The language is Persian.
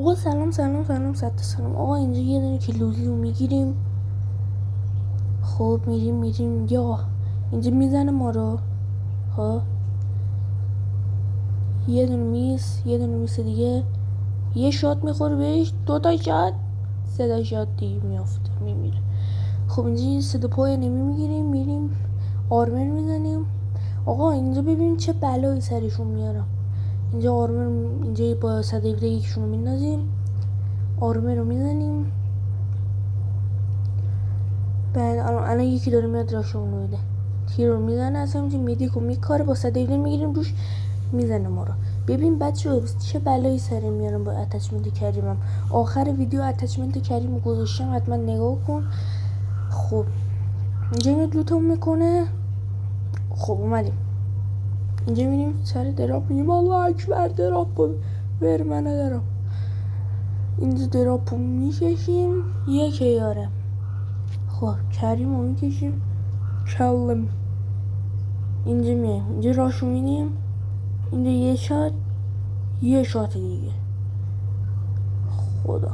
آقا سلام صد سلام. آقا اینجا یه دونه کلوزی رو میگیریم. خب میریم یا اینجا میزنه ما رو. ها یه دونه میز دیگه، یه شات میخوره بهش، 2 تا شات، 3 تا شات دیگه میافته میمیره. خب اینجا 3 تا پای میگیریم، میریم آرمر میزنیم. آقا اینجا ببین چه بلایی سرشون میارم. اینجا آرمر، اینجا با 117 یکشون رو میندازیم، آرمر رو میزنیم. بعد الان یکی داره میاد راشون رو بده، تیر رو میزنه، اصلا اینجا میدیکو میکاره، با 117 میگیریم روش، میزنه ما رو. ببین بچه چه بلایی سر میارم با اتچمنت کریمم. آخر ویدیو اتچمنت کریم گذاشتم، حتما نگاه کن. خب اینجا میاد لوتو میکنه. خب اومدیم اینجا میریم سر دراپ، میگیم الله اکبر دراپ بر منه دراپ. اینجا دراپ رو میکشیم، یک یاره. خب کریم رو میکشیم، کلم. اینجا میایم، اینجا راشو میدیم، اینجا یه شات دیگه. خدا